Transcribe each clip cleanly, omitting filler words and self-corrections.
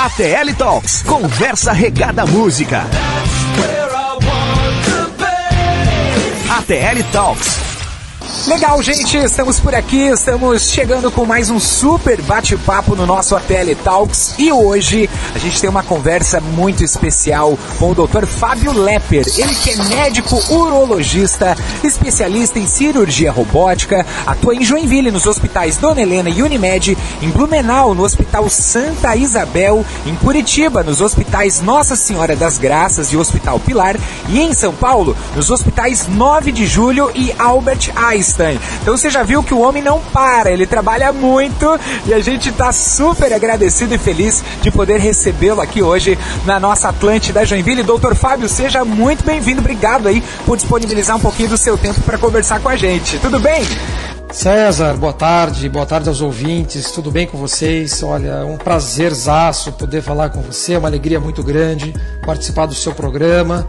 ATL Talks, conversa regada à música. ATL Talks. Legal, gente, estamos por aqui, estamos chegando com mais um super bate-papo no nosso ATL Talks e hoje a gente tem uma conversa muito especial com o Dr. Fábio Lepper, ele que é médico urologista, especialista em cirurgia robótica, atua em Joinville nos hospitais Dona Helena e Unimed, em Blumenau no Hospital Santa Isabel, em Curitiba nos hospitais Nossa Senhora das Graças e Hospital Pilar e em São Paulo nos hospitais 9 de Julho e Albert Einstein. Então você já viu que o homem não para, ele trabalha muito e a gente está super agradecido e feliz de poder recebê-lo aqui hoje na nossa Atlântida Joinville. Doutor Fábio, seja muito bem-vindo, obrigado aí por disponibilizar um pouquinho do seu tempo para conversar com a gente, tudo bem? César, boa tarde aos ouvintes, tudo bem com vocês? Olha, é um prazerzaço poder falar com você, é uma alegria muito grande participar do seu programa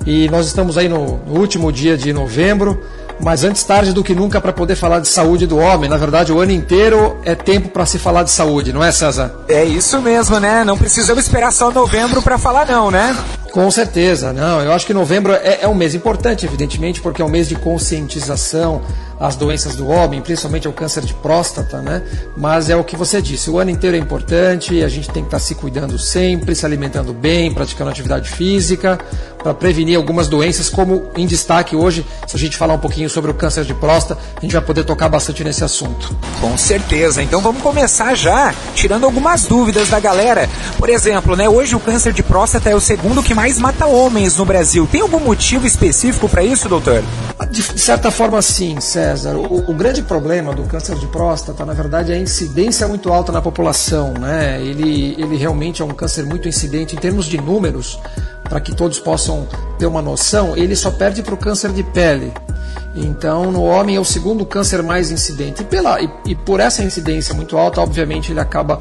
e nós estamos aí no último dia de novembro, mas antes tarde do que nunca para poder falar de saúde do homem. Na verdade, o ano inteiro é tempo para se falar de saúde, não é, César? É isso mesmo, né? Não precisamos esperar só novembro para falar não, né? Com certeza, não. Eu acho que novembro é um mês importante, evidentemente, porque é um mês de conscientização às doenças do homem, principalmente ao câncer de próstata, né? Mas é o que você disse, o ano inteiro é importante, a gente tem que estar se cuidando sempre, se alimentando bem, praticando atividade física, para prevenir algumas doenças, como em destaque hoje, se a gente falar um pouquinho sobre o câncer de próstata, a gente vai poder tocar bastante nesse assunto. Com certeza, então vamos começar já, tirando algumas dúvidas da galera. Por exemplo, né, hoje o câncer de próstata é o segundo que mais mata homens no Brasil. Tem algum motivo específico para isso, doutor? De certa forma, sim, César. O grande problema do câncer de próstata, na verdade, é a incidência muito alta na população, né? Ele realmente é um câncer muito incidente em termos de números, para que todos possam ter uma noção, ele só perde para o câncer de pele. Então, no homem é o segundo câncer mais incidente. E por essa incidência muito alta, obviamente, ele acaba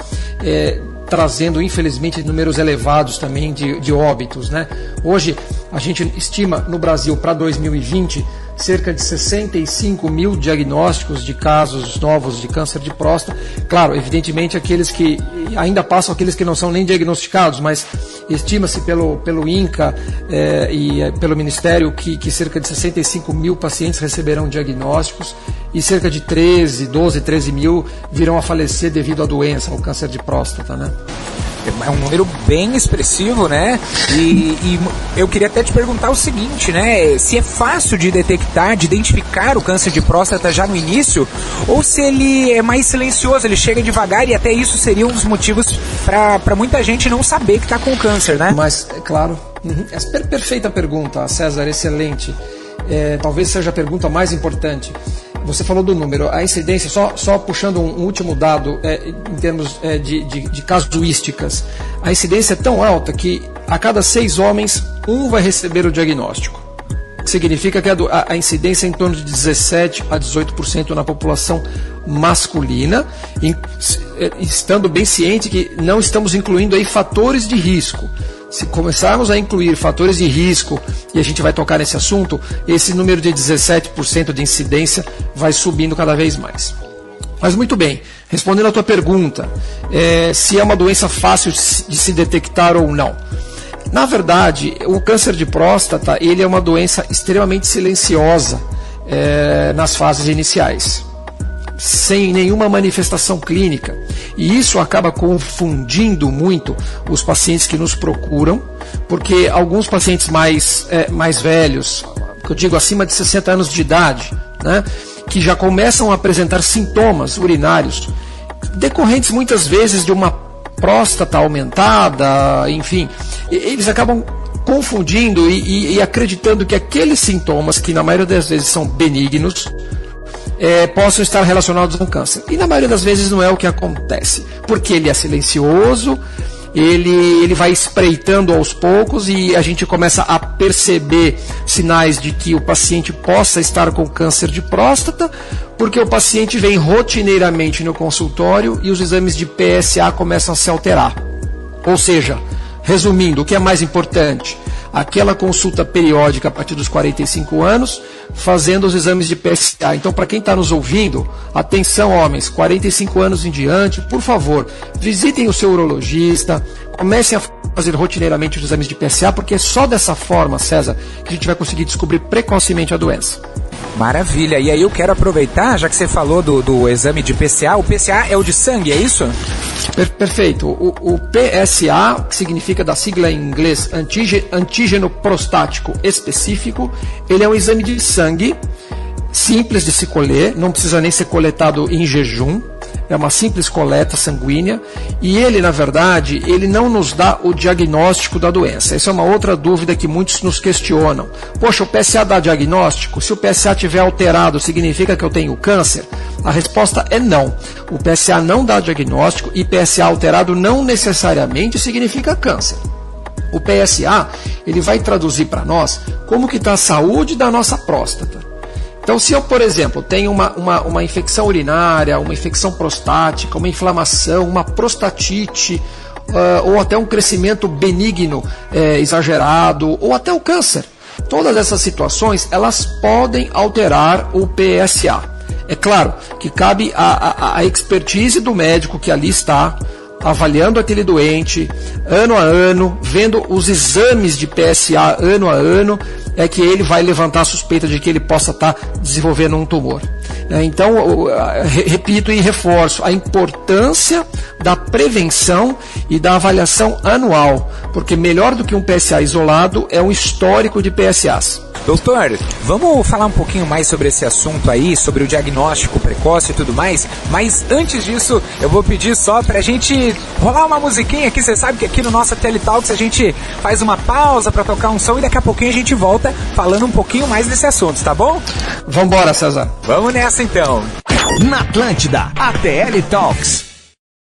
trazendo, infelizmente, números elevados também de óbitos, né? Hoje, a gente estima no Brasil para 2020 cerca de 65 mil diagnósticos de casos novos de câncer de próstata. Claro, evidentemente, aqueles que ainda passam aqueles que não são nem diagnosticados, mas estima-se pelo INCA e pelo Ministério que cerca de 65 mil pacientes receberão diagnósticos e cerca de 12, 13 mil virão a falecer devido à doença, ao câncer de próstata, né? É um número bem expressivo, né? E eu queria até te perguntar o seguinte, né? Se é fácil de detectar, de identificar o câncer de próstata já no início, ou se ele é mais silencioso, ele chega devagar e até isso seria um dos motivos para muita gente não saber que está com câncer, né? Mas, é claro, perfeita pergunta, César, excelente. Talvez seja a pergunta mais importante. Você falou do número, a incidência, só puxando um último dado em termos de casuísticas, a incidência é tão alta que a cada 6 homens, um vai receber o diagnóstico. Significa que a incidência é em torno de 17% a 18% na população masculina, estando bem ciente que não estamos incluindo aí fatores de risco. Se começarmos a incluir fatores de risco, e a gente vai tocar nesse assunto, esse número de 17% de incidência vai subindo cada vez mais. Mas muito bem, respondendo à tua pergunta, se é uma doença fácil de se detectar ou não. Na verdade, o câncer de próstata ele é uma doença extremamente silenciosa nas fases iniciais, sem nenhuma manifestação clínica. E isso acaba confundindo muito os pacientes que nos procuram, porque alguns pacientes mais velhos, que eu digo acima de 60 anos de idade, né, que já começam a apresentar sintomas urinários, decorrentes muitas vezes de uma próstata aumentada, enfim, eles acabam confundindo e acreditando que aqueles sintomas, que na maioria das vezes são benignos, possam estar relacionados com câncer. E na maioria das vezes não é o que acontece, porque ele é silencioso, ele vai espreitando aos poucos e a gente começa a perceber sinais de que o paciente possa estar com câncer de próstata, porque o paciente vem rotineiramente no consultório e os exames de PSA começam a se alterar. Ou seja, resumindo, o que é mais importante? aquela consulta periódica a partir dos 45 anos, fazendo os exames de PSA. Então, para quem está nos ouvindo, atenção homens, 45 anos em diante, por favor, visitem o seu urologista, comecem a fazer rotineiramente os exames de PSA, porque é só dessa forma, César, que a gente vai conseguir descobrir precocemente a doença. Maravilha, e aí eu quero aproveitar, já que você falou do exame de PSA, o PSA é o de sangue, é isso? Perfeito, o PSA, que significa da sigla em inglês antígeno prostático específico, ele é um exame de sangue, simples de se colher, não precisa nem ser coletado em jejum, é uma simples coleta sanguínea, e ele, na verdade, ele não nos dá o diagnóstico da doença. Essa é uma outra dúvida que muitos nos questionam. Poxa, o PSA dá diagnóstico? Se o PSA estiver alterado, significa que eu tenho câncer? A resposta é não. O PSA não dá diagnóstico e PSA alterado não necessariamente significa câncer. O PSA, ele vai traduzir para nós como que está a saúde da nossa próstata. Então, se eu, por exemplo, tenho uma infecção urinária, uma infecção prostática, uma inflamação, uma prostatite, ou até um crescimento benigno exagerado, ou até o câncer, todas essas situações, elas podem alterar o PSA. É claro que cabe a expertise do médico que ali está, avaliando aquele doente, ano a ano, vendo os exames de PSA ano a ano, é que ele vai levantar a suspeita de que ele possa estar desenvolvendo um tumor. Então, repito e reforço a importância da prevenção e da avaliação anual, porque melhor do que um PSA isolado é um histórico de PSAs. Doutor, vamos falar um pouquinho mais sobre esse assunto aí, sobre o diagnóstico precoce e tudo mais, mas antes disso eu vou pedir só pra gente rolar uma musiquinha aqui. Você sabe que aqui no nosso Teletalks a gente faz uma pausa pra tocar um som e daqui a pouquinho a gente volta falando um pouquinho mais desse assunto, tá bom? Vambora, César. Vamos nessa então. Na Atlântida, ATL Talks.